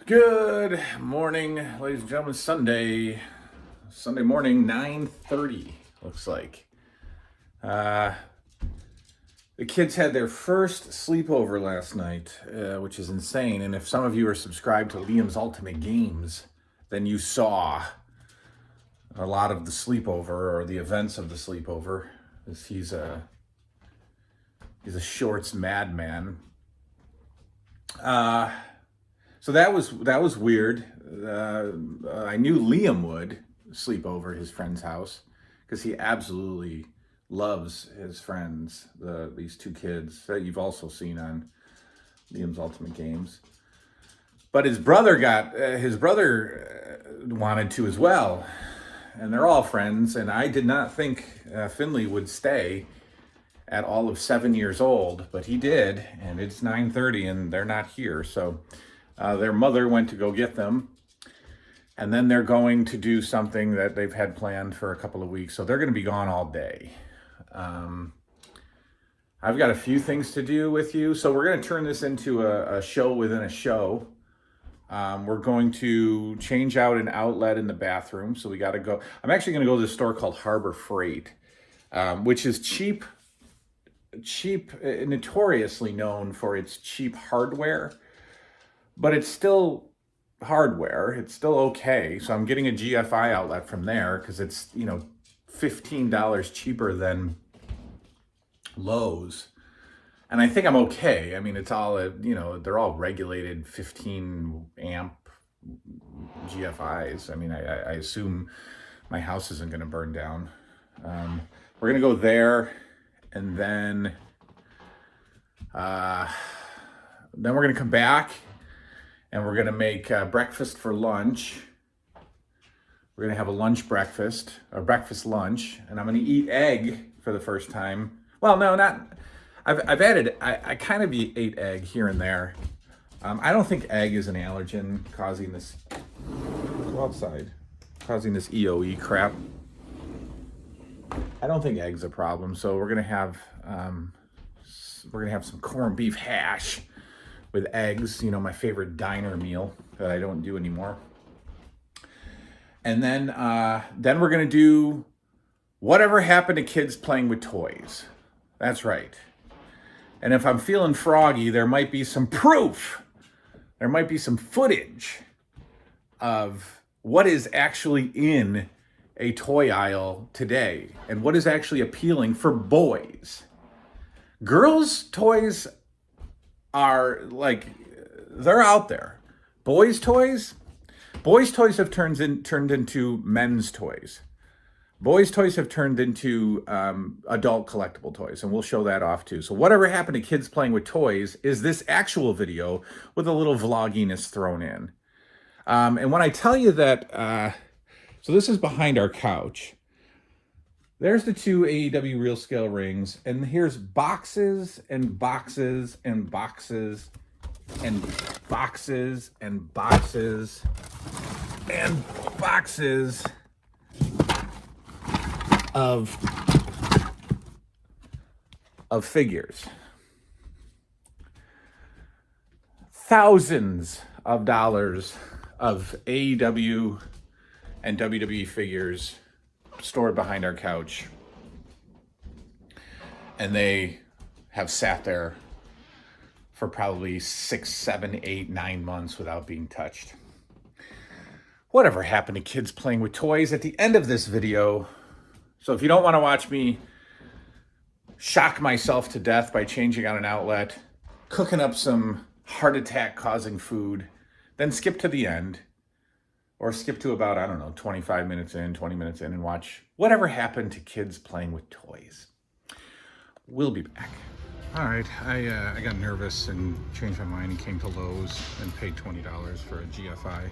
Good morning, ladies and gentlemen. Sunday morning, 9:30. Looks like the kids had their first sleepover last night, which is insane. And if some of you are subscribed to Liam's Ultimate Games, then you saw a lot of the sleepover or the events of the sleepover. He's a shorts madman. So that was weird. I knew Liam would sleep over at his friend's house because he absolutely loves his friends. These two kids that you've also seen on Liam's Ultimate Games. But his brother wanted to as well, and they're all friends. And I did not think Finley would stay at all of 7 years old, but he did, and it's 9:30 and they're not here. So their mother went to go get them, and then they're going to do something that they've had planned for a couple of weeks. So they're going to be gone all day. I've got a few things to do with you. So we're going to turn this into a show within a show. We're going to change out an outlet in the bathroom. So we got to go. I'm actually going to go to this store called Harbor Freight, which is cheap, notoriously known for its cheap hardware. But it's still hardware. It's still okay. So I'm getting a GFI outlet from there because it's, $15 cheaper than Lowe's. And I think I'm okay. I mean, it's all, they're all regulated 15 amp GFIs. I mean, I assume my house isn't going to burn down. We're going to go there, and then we're going to come back. And we're going to make breakfast for lunch. We're going to have a breakfast lunch. And I'm going to eat egg for the first time. Well, no, not. I've added, I kind of ate egg here and there. I don't think egg is an allergen causing this, go outside, causing this EOE crap. I don't think egg's a problem. So we're going to have some corned beef hash with eggs, my favorite diner meal that I don't do anymore. And then we're gonna do whatever happened to kids playing with toys. That's right. And if I'm feeling froggy, there might be some proof. There might be some footage of what is actually in a toy aisle today and what is actually appealing for boys. Girls' toys are they're out there. Boys' toys have turned into men's toys. Boys' toys have turned into adult collectible toys, and we'll show that off too. So whatever happened to kids playing with toys is this actual video with a little vlogginess thrown in. And when I tell you that, so this is behind our couch. There's the two AEW real scale rings, and here's boxes and boxes and boxes and boxes and boxes and boxes of figures. Thousands of dollars of AEW and WWE figures stored behind our couch, and they have sat there for probably 6, 7, 8, 9 months without being touched. Whatever happened to kids playing with toys at the end of this video? So if you don't want to watch me shock myself to death by changing out an outlet, cooking up some heart attack causing food, then skip to the end. Or skip to about, 25 minutes in, 20 minutes in, and watch whatever happened to kids playing with toys. We'll be back. All right, I got nervous and changed my mind and came to Lowe's and paid $20 for a GFI.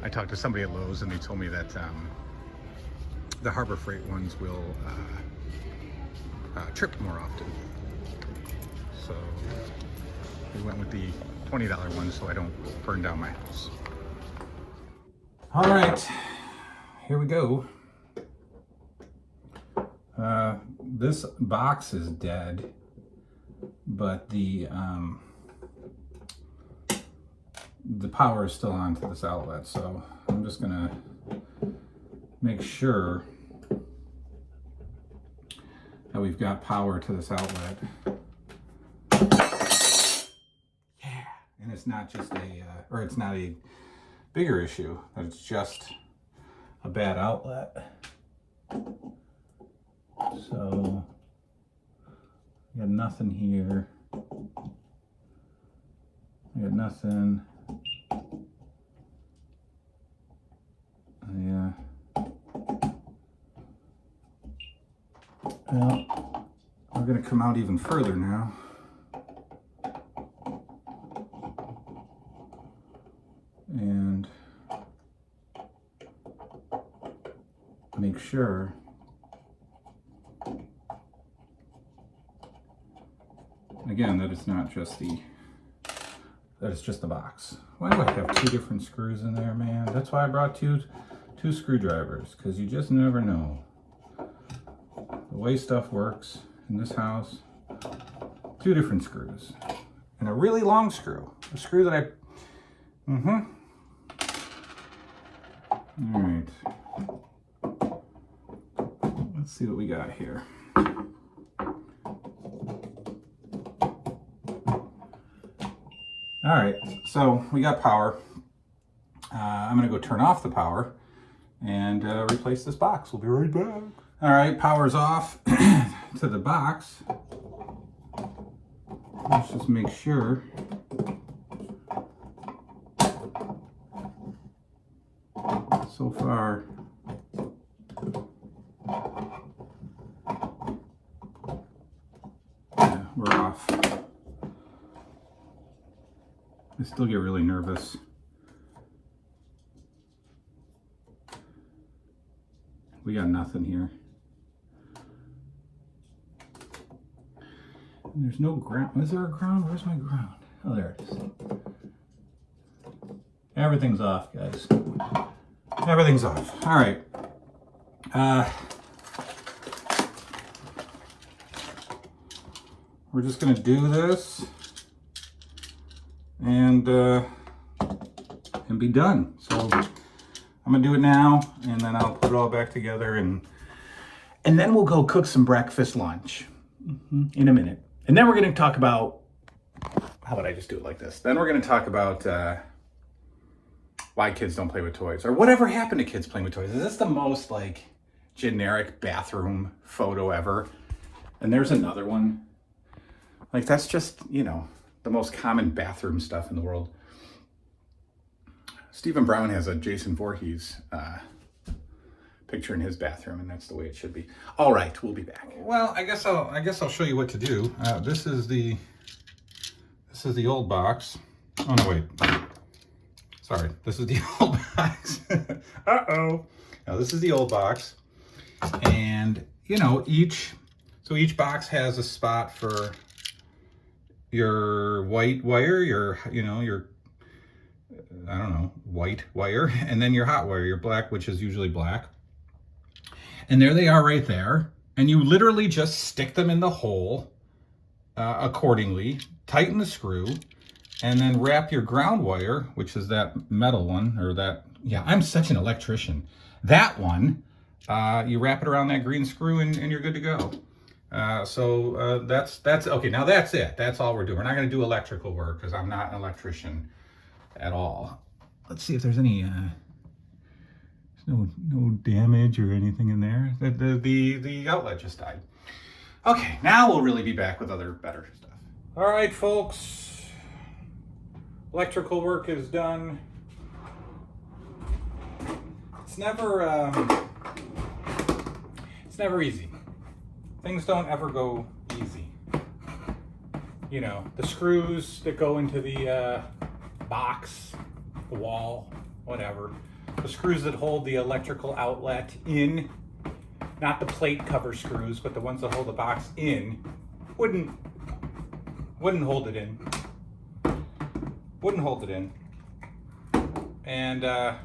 I talked to somebody at Lowe's and they told me that the Harbor Freight ones will trip more often. So we went with the $20 ones so I don't burn down my house. All right, here we go. This box is dead, but the the power is still on to this outlet, so I'm just gonna make sure that we've got power to this outlet. Yeah, and it's not just or it's not a bigger issue, but it's just a bad outlet. So, we got nothing here. We got nothing. Yeah. Well, we're going to come out even further now. And make sure again that it's not just that it's just the box. Why do I have two different screws in there, man? That's why I brought two screwdrivers, because you just never know the way stuff works in this house. Two different screws and a really long screw, a screw that I all right, let's see what we got here. All right, so we got power. I'm gonna go turn off the power and replace this box. We'll be right back. All right, power's off to the box. Let's just make sure. So far, yeah, we're off. I still get really nervous. We got nothing here. And there's no ground. Is there a ground? Where's my ground? Oh, there it is. Everything's off, guys. Everything's off. All right. We're just gonna do this and be done. So I'm gonna do it now, and then I'll put it all back together, and then we'll go cook some breakfast lunch in a minute. And then we're gonna talk about, how about I just do it like this? Then we're gonna talk about why kids don't play with toys, or whatever happened to kids playing with toys. Is this the most like generic bathroom photo ever? And there's another one. Like, that's just, you know, the most common bathroom stuff in the world. Stephen Brown has a Jason Voorhees picture in his bathroom, and that's the way it should be. All right, we'll be back. Well, I guess I'll show you what to do. This is the old box. Oh no, wait. Sorry, this is the old box. Uh-oh. Now this is the old box, and you know, each box has a spot for your white wire, your I don't know, white wire, and then your hot wire, your black, which is usually black. And there they are right there. And you literally just stick them in the hole accordingly, tighten the screw, and then wrap your ground wire, which is that metal one, or that, yeah, I'm such an electrician. That one, you wrap it around that green screw and you're good to go. So that's okay. Now that's it. That's all we're doing. We're not going to do electrical work because I'm not an electrician at all. Let's see if there's any no damage or anything in there. The outlet just died. Okay, now we'll really be back with better stuff. All right, folks. Electrical work is done. It's never easy. Things don't ever go easy. You know, the screws that go into the box, the wall, whatever. The screws that hold the electrical outlet in, not the plate cover screws, but the ones that hold the box in, wouldn't hold it in. Wouldn't hold it in. And I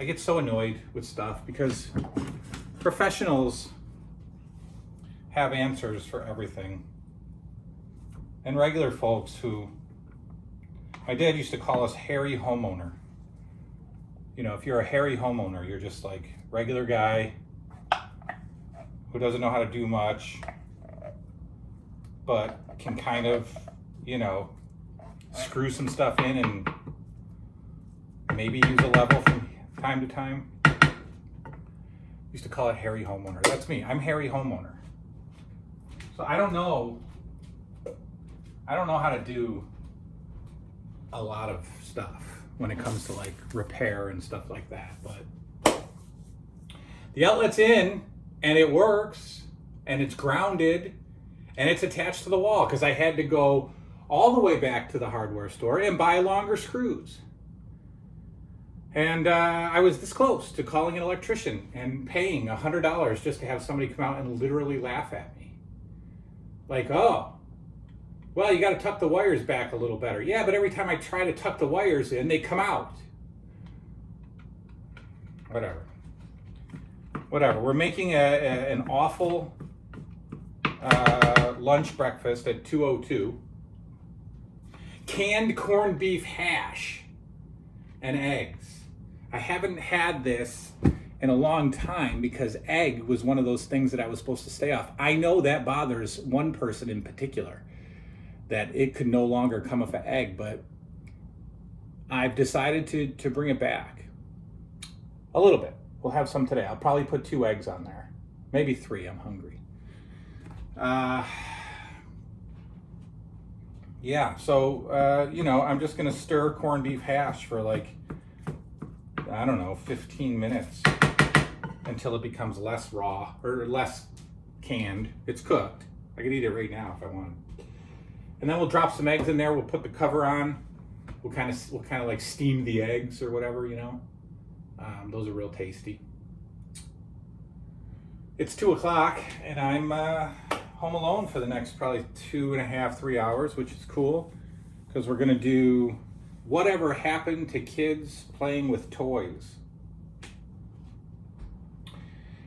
get so annoyed with stuff because professionals have answers for everything. And regular folks who My dad used to call us hairy homeowner. You know, if you're a hairy homeowner, you're just like regular guy who doesn't know how to do much, but can kind of, you know, screw some stuff in and maybe use a level from time to time. Used to call it hairy homeowner. That's me. I'm hairy homeowner. So I don't know how to do a lot of stuff when it comes to like repair and stuff like that, but the outlet's in and it works and it's grounded and it's attached to the wall because I had to go all the way back to the hardware store and buy longer screws. And I was this close to calling an electrician and paying $100 just to have somebody come out and literally laugh at me. Like, oh, well, you got to tuck the wires back a little better. Yeah, but every time I try to tuck the wires in, they come out. Whatever. We're making an awful lunch breakfast at 2:02. Canned corned beef hash and eggs. I haven't had this in a long time because egg was one of those things that I was supposed to stay off. I know that bothers one person in particular, that it could no longer come off an egg, but I've decided to bring it back a little bit. We'll have some today. I'll probably put 2 eggs on there, maybe 3. I'm hungry. Yeah, so, you know, I'm just gonna stir corned beef hash for like, I don't know, 15 minutes until it becomes less raw or less canned. It's cooked. I could eat it right now if I wanted. And then we'll drop some eggs in there. We'll put the cover on. We'll kind of like steam the eggs or whatever, you know. Those are real tasty. It's 2 o'clock and I'm home alone for the next probably 2.5, 3 hours, which is cool because we're gonna do whatever happened to kids playing with toys.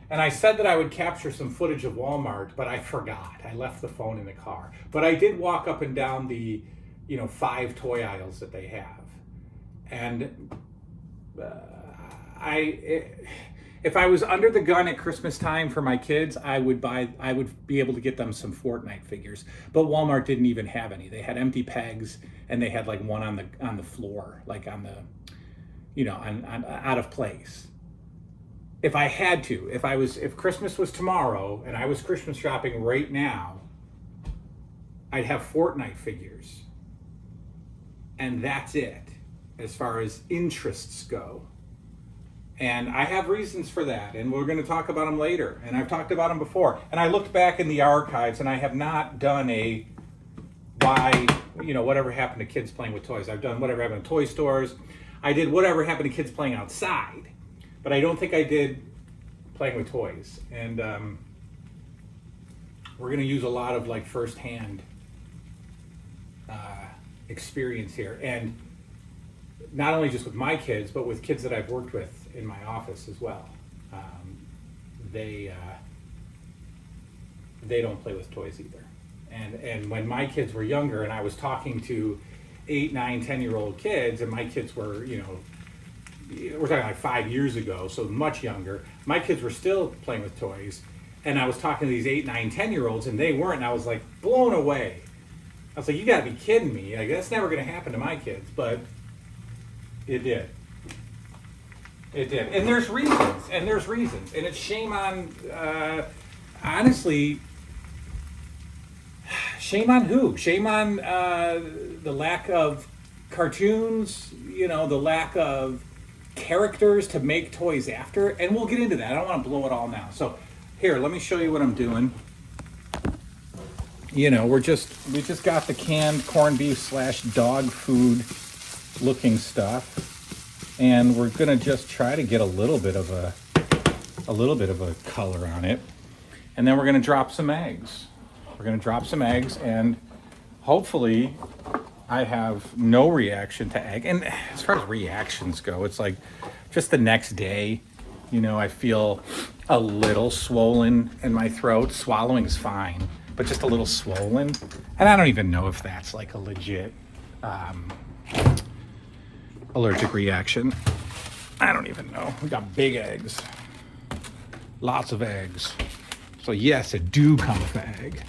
And I said that I would capture some footage of Walmart, but I forgot. I left the phone in the car. But I did walk up and down the, 5 toy aisles that they have. And if I was under the gun at Christmas time for my kids, I would be able to get them some Fortnite figures. But Walmart didn't even have any. They had empty pegs and they had like one on the floor, like on the, on out of place. If I had to, if Christmas was tomorrow and I was Christmas shopping right now, I'd have Fortnite figures. And that's it, as far as interests go. And I have reasons for that, and we're going to talk about them later. And I've talked about them before. And I looked back in the archives, and I have not done whatever happened to kids playing with toys. I've done whatever happened to toy stores. I did whatever happened to kids playing outside. But I don't think I did playing with toys. And we're going to use a lot of like firsthand experience here. And not only just with my kids, but with kids that I've worked with in my office as well. They don't play with toys either. And when my kids were younger and I was talking to 8, 9, 10-year-old kids, and my kids were, we're talking like 5 years ago, so much younger. My kids were still playing with toys, and I was talking to these 8, 9, 10-year-olds, and they weren't, and I was like blown away. I was like, you gotta be kidding me. Like, that's never gonna happen to my kids, but it did. It did. And there's reasons, and it's shame on, honestly, shame on who? Shame on the lack of cartoons, the lack of characters to make toys after, and we'll get into that. I don't want to blow it all now. So here, let me show you what I'm doing. We just got the canned corned beef / dog food looking stuff, and we're gonna just try to get a little bit of a color on it, and then we're gonna drop some eggs. And hopefully I have no reaction to egg. And as far as reactions go, it's like just the next day, I feel a little swollen in my throat. Swallowing's fine, but just a little swollen. And I don't even know if that's like a legit allergic reaction. I don't even know. We got big eggs. Lots of eggs. So yes, it do come with an egg.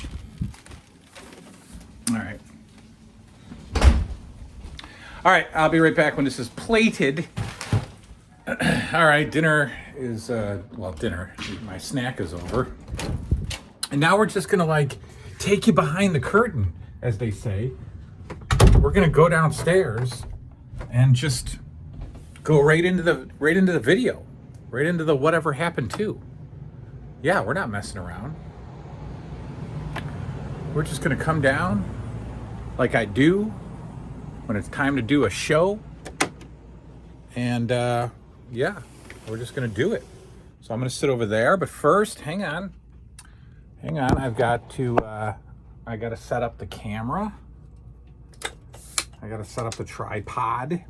All right. All right, I'll be right back when this is plated. All right, dinner is, dinner. My snack is over. And now we're just gonna like take you behind the curtain, as they say. We're gonna go downstairs and just go right into the video, right into the whatever happened to. Yeah, we're not messing around. We're just gonna come down like I do when it's time to do a show. And yeah, we're just gonna do it. So I'm gonna sit over there, but first, hang on. I've got to, I gotta set up the camera. I gotta set up the tripod.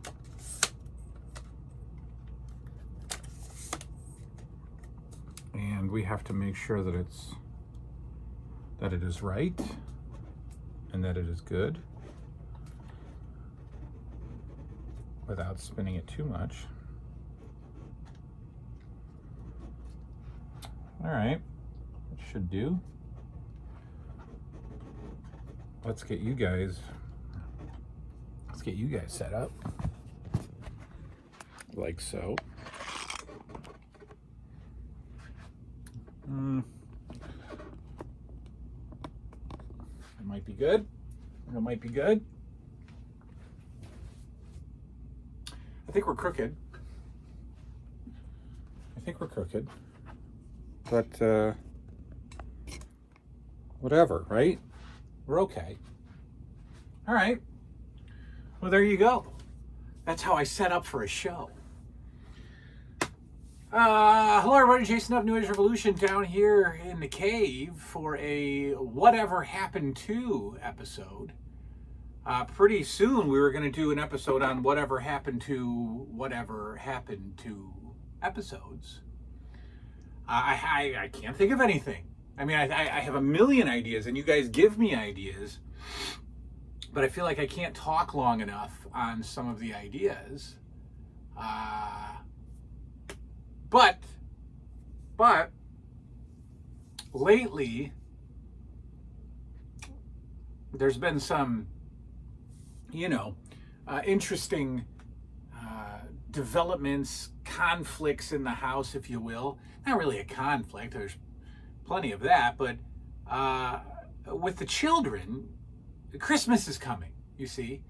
And we have to make sure that it is right and that it is good without spinning it too much. All right, it should do. Let's get you guys set up like so. It might be good. It might be good. I think we're crooked. But whatever, right? We're okay. All right. Well, there you go. That's how I set up for a show. Hello everybody, Jason of New Age Revolution down here in the cave for a Whatever Happened To episode. Pretty soon we were going to do an episode on whatever happened to episodes. I can't think of anything. I mean, I have a million ideas and you guys give me ideas, but I feel like I can't talk long enough on some of the ideas. But lately, there's been some, interesting developments, conflicts in the house, if you will. Not really a conflict, there's plenty of that, but with the children, Christmas is coming, you see,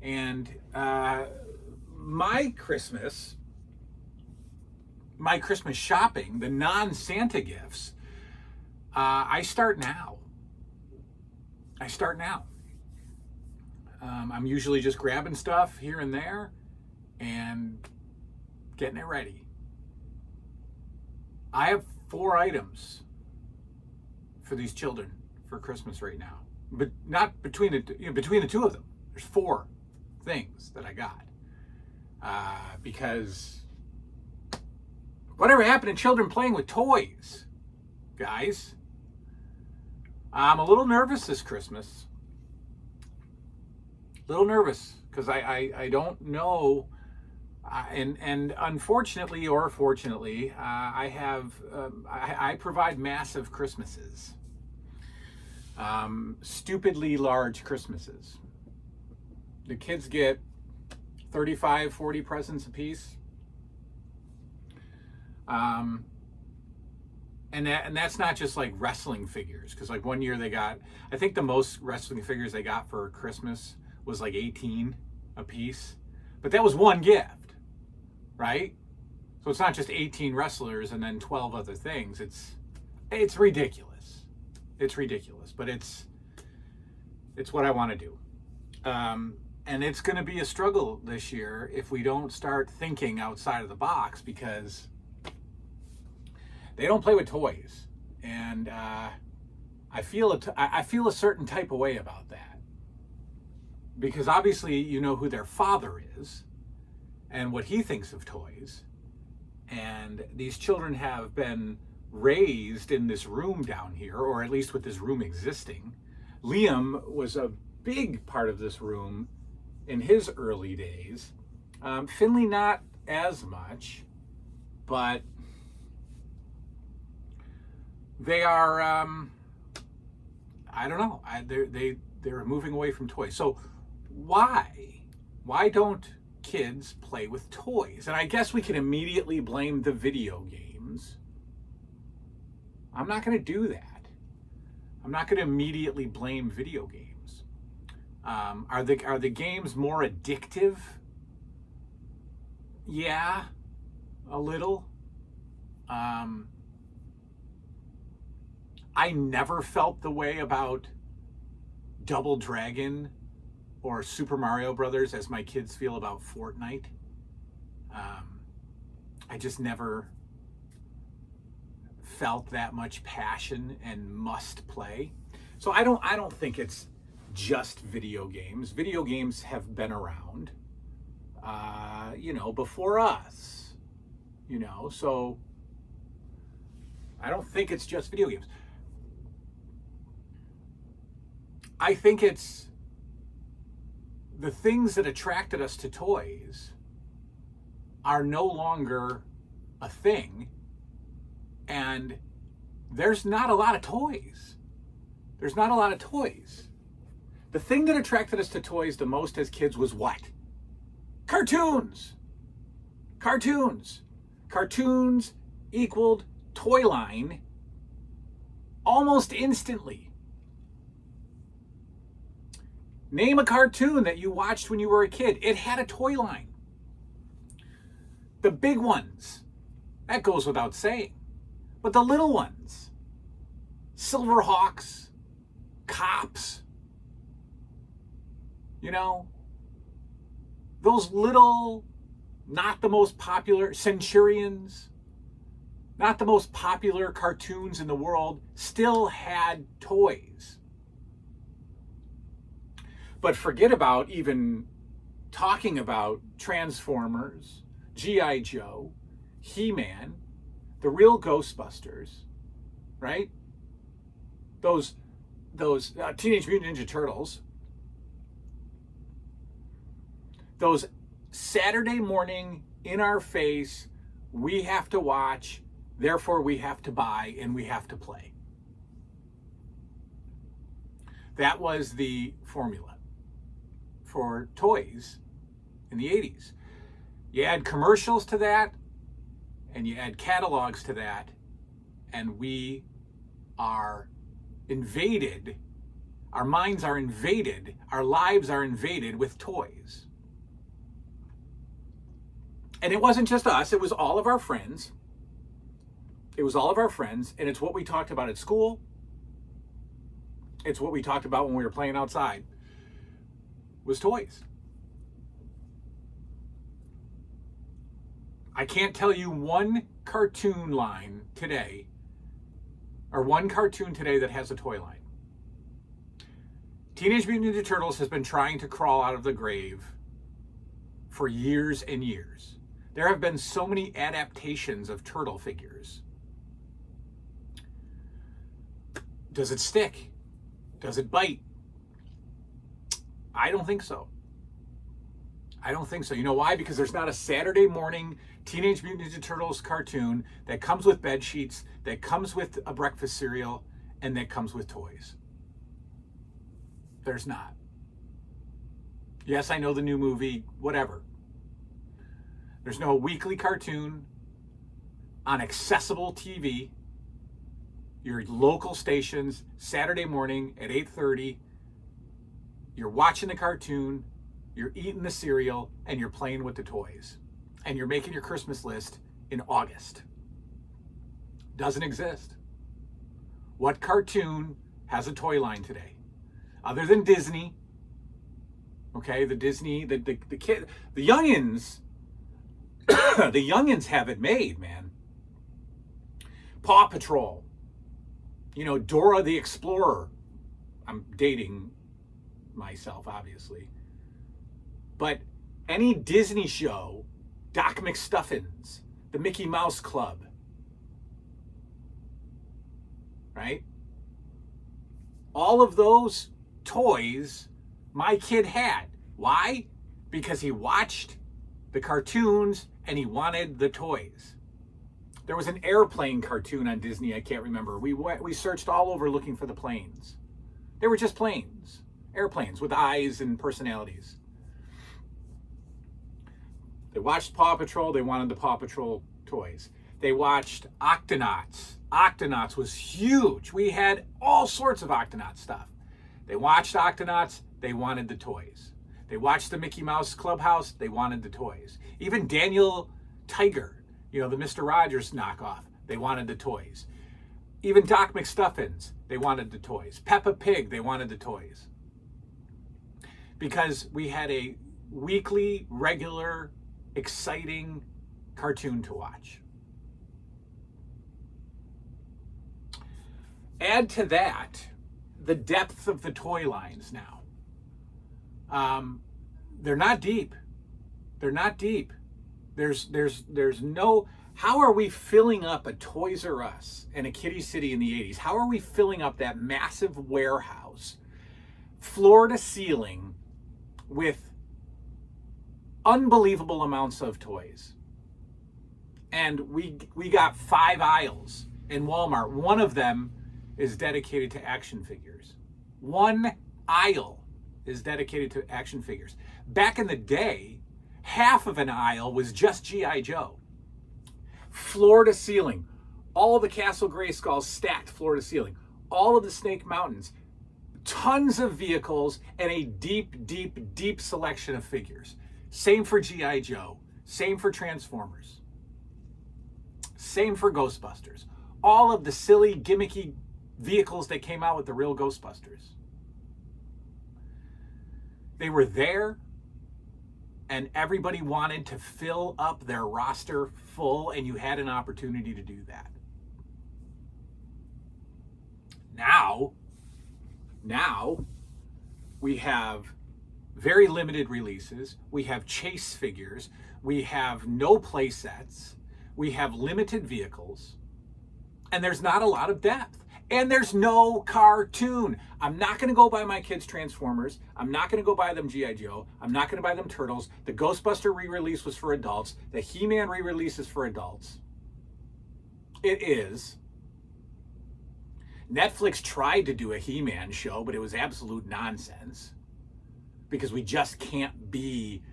and my Christmas shopping, the non-Santa gifts, I start now. I'm usually just grabbing stuff here and there and getting it ready. I have 4 items for these children for Christmas right now, but not between the two of them. There's 4 things that I got because whatever happened to children playing with toys, guys? I'm a little nervous this Christmas. Little nervous because I don't know, and unfortunately or fortunately, I provide massive Christmases, stupidly large Christmases. The kids get 35, 40 presents apiece. And that's not just like wrestling figures, because like one year they got, I think the most wrestling figures they got for Christmas was like 18 a piece, but that was one gift, right? So it's not just 18 wrestlers and then 12 other things. It's ridiculous. It's ridiculous, but it's what I want to do. And it's going to be a struggle this year if we don't start thinking outside of the box, because they don't play with toys, and I feel a certain type of way about that, because obviously you know who their father is and what he thinks of toys, and these children have been raised in this room down here, or at least with this room existing. Liam was a big part of this room in his early days. Finley, not as much, but they are, I don't know, they're moving away from toys. So why don't kids play with toys? And I guess we can immediately blame the video games. I'm not going to do that. I'm not going to immediately blame video games. Are the games more addictive? Yeah, a little. I never felt the way about Double Dragon or Super Mario Brothers as my kids feel about Fortnite. I just never felt that much passion and must play. So I don't think it's just video games. Video games have been around, before us, so I don't think it's just video games. I think it's the things that attracted us to toys are no longer a thing, and there's not a lot of toys. There's not a lot of toys. The thing that attracted us to toys the most as kids was what? Cartoons. Cartoons. Cartoons equaled toy line almost instantly. Name a cartoon that you watched when you were a kid. It had a toy line. The big ones, that goes without saying. But the little ones, Silverhawks, Cops, those little, not the most popular, Centurions, not the most popular cartoons in the world, still had toys. But forget about even talking about Transformers, G.I. Joe, He-Man, the real Ghostbusters, right? Those Teenage Mutant Ninja Turtles, those Saturday morning in our face, we have to watch, therefore we have to buy and we have to play. That was the formula for toys in the 80s. You add commercials to that, and you add catalogs to that, and we are invaded, our minds are invaded, our lives are invaded with toys. And it wasn't just us, it was all of our friends. It was all of our friends, and it's what we talked about at school. It's what we talked about when we were playing outside, was toys. I can't tell you one cartoon line today, or one cartoon today that has a toy line. Teenage Mutant Ninja Turtles has been trying to crawl out of the grave for years and years. There have been so many adaptations of turtle figures. Does it stick? Does it bite? I don't think so. I don't think so. You know why? Because there's not a Saturday morning Teenage Mutant Ninja Turtles cartoon that comes with bed sheets, that comes with a breakfast cereal, and that comes with toys. There's not. Yes, I know the new movie, whatever. There's no weekly cartoon on accessible TV, your local stations, Saturday morning at 8:30. You're watching the cartoon, you're eating the cereal, and you're playing with the toys. And you're making your Christmas list in August. Doesn't exist. What cartoon has a toy line today? Other than Disney. Okay, the Disney, the kid, the youngins, the youngins have it made, man. Paw Patrol. Dora the Explorer. I'm dating myself, obviously. But any Disney show, Doc McStuffins, the Mickey Mouse Club, right? All of those toys my kid had. Why? because he watched the cartoons and he wanted the toys. There was an airplane cartoon on Disney, I can't remember. We searched all over looking for the planes. They were just planes, airplanes with eyes and personalities. They watched Paw Patrol, they wanted the Paw Patrol toys. They watched Octonauts. Octonauts was huge. We had all sorts of Octonaut stuff. They watched Octonauts, they wanted the toys. They watched the Mickey Mouse Clubhouse, they wanted the toys. Even Daniel Tiger, the Mr. Rogers knockoff, they wanted the toys. Even Doc McStuffins, they wanted the toys. Peppa Pig, they wanted the toys. Because we had a weekly, regular, exciting cartoon to watch. Add to that the depth of the toy lines now. They're not deep. They're not deep. There's no, how are we filling up a Toys R Us and a Kitty City in the 80s? How are we filling up that massive warehouse, floor to ceiling, with unbelievable amounts of toys? And we got 5 aisles in Walmart. One of them is dedicated to action figures. One aisle is dedicated to action figures. Back in the day, half of an aisle was just G.I. Joe. Floor to ceiling. All the Castle Grayskulls stacked floor to ceiling. All of the Snake Mountains. Tons of vehicles and a deep, deep, deep selection of figures. Same for G.I. Joe. Same for Transformers. Same for Ghostbusters. All of the silly, gimmicky vehicles that came out with the real Ghostbusters. They were there, and everybody wanted to fill up their roster full, and you had an opportunity to do that. Now we have very limited releases. We have chase figures. We have no play sets. We have limited vehicles. And there's not a lot of depth. And there's no cartoon. I'm not going to go buy my kids Transformers. I'm not going to go buy them G.I. Joe. I'm not going to buy them Turtles. The Ghostbuster re-release was for adults. The He-Man re-release is for adults. It is. Netflix tried to do a He-Man show, but it was absolute nonsense. Because we just can't be,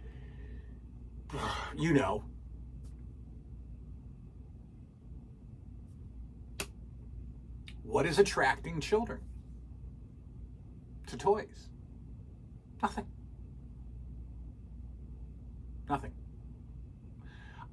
What is attracting children to toys? Nothing. Nothing.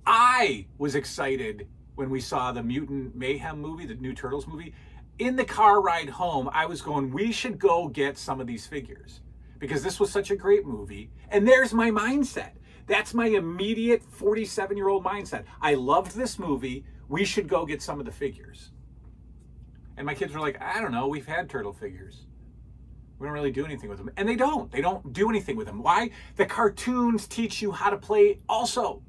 I was excited when we saw the Mutant Mayhem movie, the new Turtles movie. In the car ride home, I was going, we should go get some of these figures because this was such a great movie. And there's my mindset. That's my immediate 47-year-old mindset. I loved this movie. We should go get some of the figures. And my kids were like, I don't know, we've had turtle figures. We don't really do anything with them. And they don't. They don't do anything with them. Why? The cartoons teach you how to play also.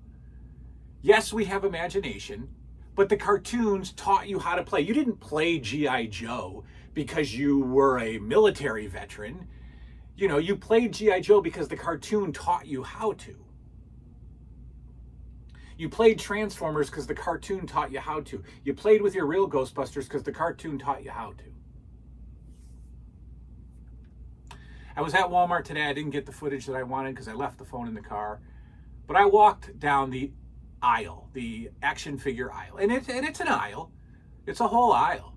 Yes, we have imagination, but the cartoons taught you how to play. You didn't play G.I. Joe because you were a military veteran. You played G.I. Joe because the cartoon taught you how to. You played Transformers because the cartoon taught you how to. You played with your real Ghostbusters because the cartoon taught you how to. I was at Walmart today. I didn't get the footage that I wanted because I left the phone in the car. But I walked down the aisle, the action figure aisle. And it's an aisle. It's a whole aisle.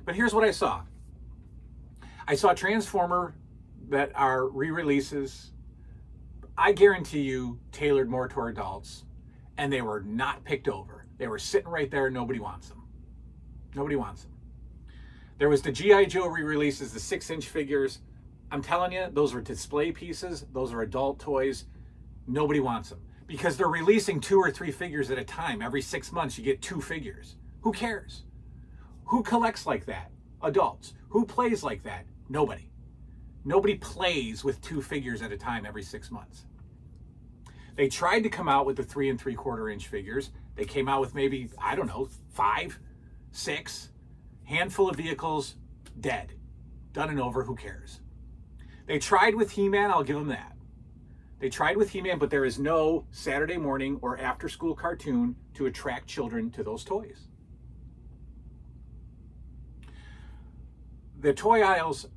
But here's what I saw. I saw Transformer that are re-releases. I guarantee you tailored more to adults. And they were not picked over. They were sitting right there and nobody wants them. Nobody wants them. There was the G.I. Joe re-releases, the 6-inch figures. I'm telling you, those are display pieces. Those are adult toys. Nobody wants them. Because they're releasing 2 or 3 figures at a time. Every 6 months you get 2 figures. Who cares? Who collects like that? Adults. Who plays like that? Nobody. Nobody plays with 2 figures at a time every 6 months. They tried to come out with the 3 3/4-inch figures. They came out with maybe, 5, 6, handful of vehicles, dead. Done and over, who cares? They tried with He-Man, I'll give them that. They tried with He-Man, but there is no Saturday morning or after-school cartoon to attract children to those toys. The toy aisles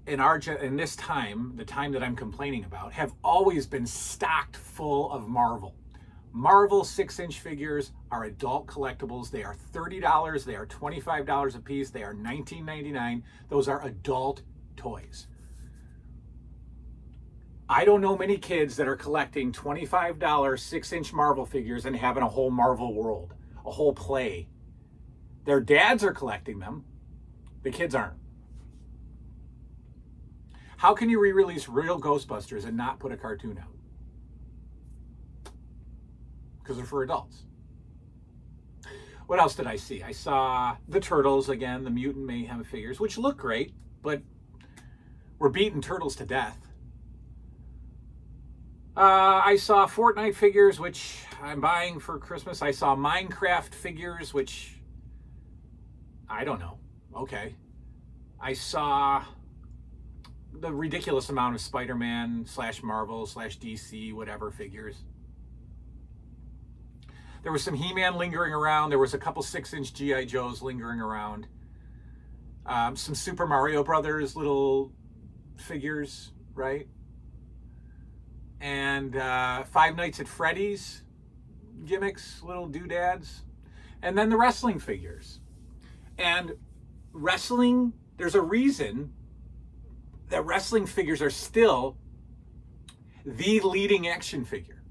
in this time, the time that I'm complaining about, have always been stocked full of Marvel. Marvel 6-inch figures are adult collectibles. They are $30. They are $25 a piece. They are $19.99. Those are adult toys. I don't know many kids that are collecting $25 6-inch Marvel figures and having a whole Marvel world, a whole play. Their dads are collecting them. The kids aren't. How can you re-release real Ghostbusters and not put a cartoon out? Because they're for adults. What else did I see? I saw the Turtles again, the Mutant Mayhem figures, which look great, but we're beating Turtles to death. I saw Fortnite figures, which I'm buying for Christmas. I saw Minecraft figures, which I don't know. Okay. I saw the ridiculous amount of Spider-Man / Marvel / DC, whatever figures. There was some He-Man lingering around. There was a couple 6-inch G.I. Joes lingering around. Some Super Mario Brothers little figures, right? And Five Nights at Freddy's gimmicks, little doodads. And then the wrestling figures. And wrestling, there's a reason that wrestling figures are still the leading action figure.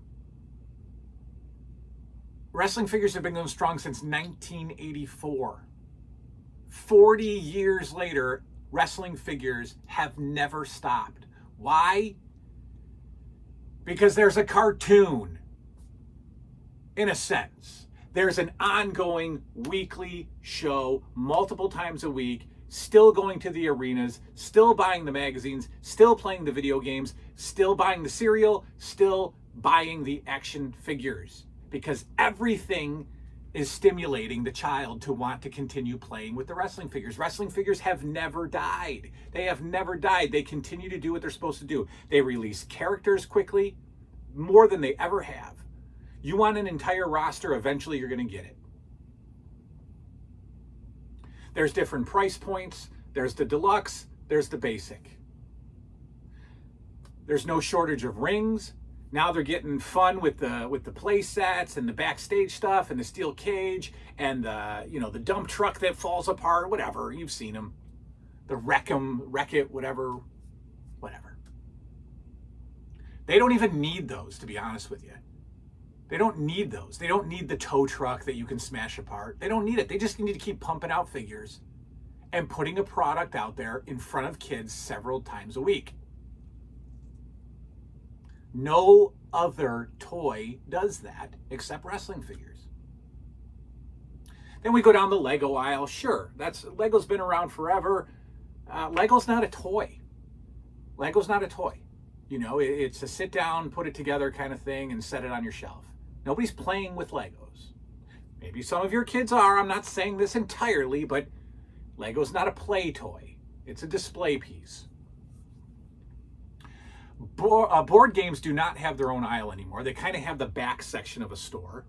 Wrestling figures have been going strong since 1984. 40 years later, wrestling figures have never stopped. Why? Because there's a cartoon, in a sense. There's an ongoing weekly show, multiple times a week, still going to the arenas, still buying the magazines, still playing the video games, still buying the cereal, still buying the action figures. Because everything is stimulating the child to want to continue playing with the wrestling figures. Wrestling figures have never died. They have never died. They continue to do what they're supposed to do. They release characters quickly, more than they ever have. You want an entire roster, eventually you're going to get it. There's different price points. There's the deluxe. There's the basic. There's no shortage of rings. Now they're getting fun with the play sets and the backstage stuff and the steel cage and the dump truck that falls apart, whatever. You've seen them. The wreck it, whatever. They don't even need those, to be honest with you. They don't need those. They don't need the tow truck that you can smash apart. They don't need it. They just need to keep pumping out figures and putting a product out there in front of kids several times a week. No other toy does that except wrestling figures. Then we go down the Lego aisle. Sure, Lego's been around forever. Lego's not a toy. Lego's not a toy. It's a sit down, put it together kind of thing and set it on your shelf. Nobody's playing with Legos. Maybe some of your kids are. I'm not saying this entirely, but Lego's not a play toy. It's a display piece. Board games do not have their own aisle anymore. They kind of have the back section of a store.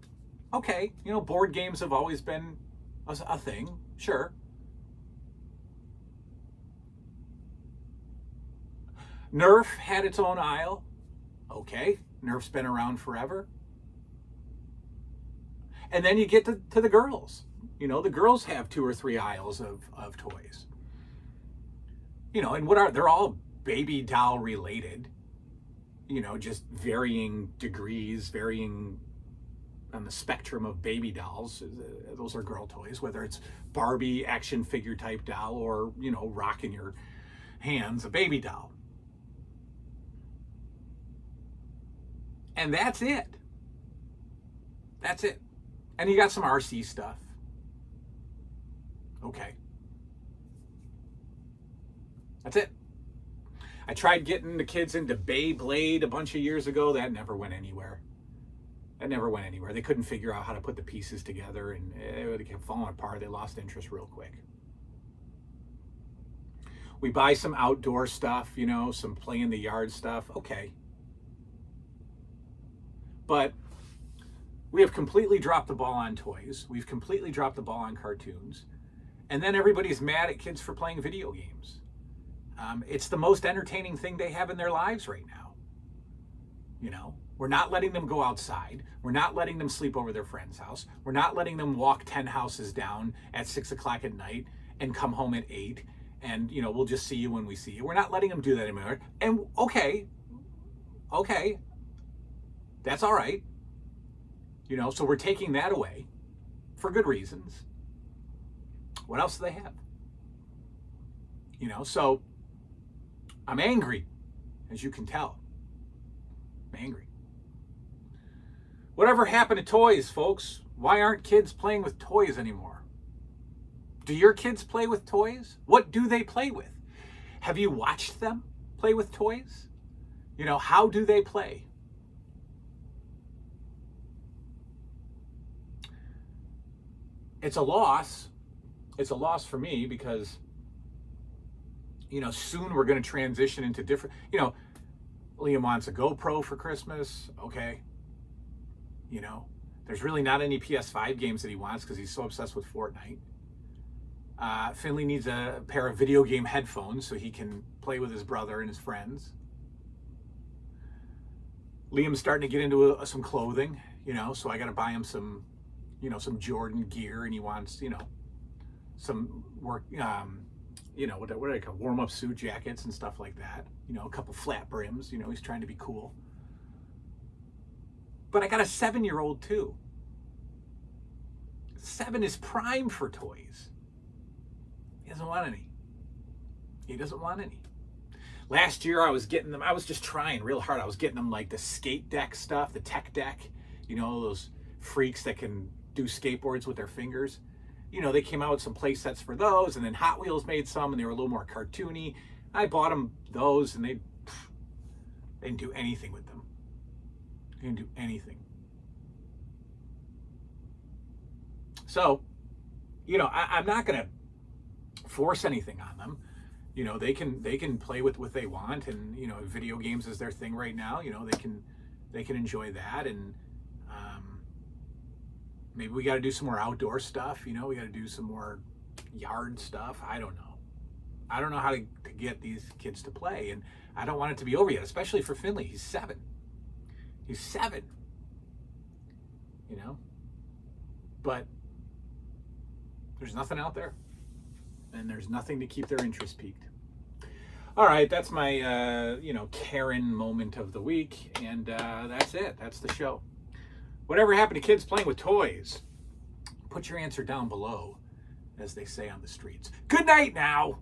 Okay, board games have always been a thing, sure. Nerf had its own aisle. Okay, Nerf's been around forever. And then you get to the girls. The girls have 2 or 3 aisles of toys. And they're all baby doll related. Just varying degrees, varying on the spectrum of baby dolls. Those are girl toys, whether it's Barbie action figure type doll or, rock in your hands, a baby doll. And that's it. That's it. And you got some RC stuff. Okay. That's it. I tried getting the kids into Beyblade a bunch of years ago. That never went anywhere. They couldn't figure out how to put the pieces together, and it kept falling apart. They lost interest real quick. We buy some outdoor stuff, some play in the yard stuff. Okay. But we have completely dropped the ball on toys. We've completely dropped the ball on cartoons. And then everybody's mad at kids for playing video games. It's the most entertaining thing they have in their lives right now. You know, we're not letting them go outside. We're not letting them sleep over their friend's house. We're not letting them walk 10 houses down at 6 o'clock at night and come home at 8. And, you know, we'll just see you when we see you. We're not letting them do that anymore. And okay, that's all right. You know, so we're taking that away for good reasons. What else do they have? You know, so I'm angry, as you can tell. I'm angry. Whatever happened to toys, folks? Why aren't kids playing with toys anymore? Do your kids play with toys? What do they play with? Have you watched them play with toys? You know, how do they play? It's a loss. It's a loss for me because, you know, soon we're going to transition into different, you know, Liam wants a GoPro for Christmas. Okay. You know, there's really not any PS5 games that he wants because he's so obsessed with Fortnite. Finley needs a pair of video game headphones so he can play with his brother and his friends. Liam's starting to get into some clothing, you know, so I got to buy him some, you know, some Jordan gear, and he wants, you know, some work, you know, what do they call warm-up suit jackets and stuff like that. You know, a couple flat brims. You know, he's trying to be cool. But I got a 7-year-old too. 7 is prime for toys. He doesn't want any. He doesn't want any. Last year I was getting them, I was just trying real hard. I was getting them like the skate deck stuff, the tech deck, you know, those freaks that can do skateboards with their fingers. You know, they came out with some play sets for those, and then Hot Wheels made some, and they were a little more cartoony. I bought them those, and they didn't do anything with them. They didn't do anything. So, you know, I'm not going to force anything on them. You know, they can play with what they want, and, you know, video games is their thing right now. You know, they can enjoy that, and maybe we got to do some more outdoor stuff. You know, we got to do some more yard stuff. I don't know. I don't know how to get these kids to play, and I don't want it to be over yet, especially for Finley. He's 7. He's 7. You know, but there's nothing out there, and there's nothing to keep their interest peaked. All right, that's my you know, Karen moment of the week, and that's it. That's the show. Whatever happened to kids playing with toys? Put your answer down below, as they say on the streets. Good night now.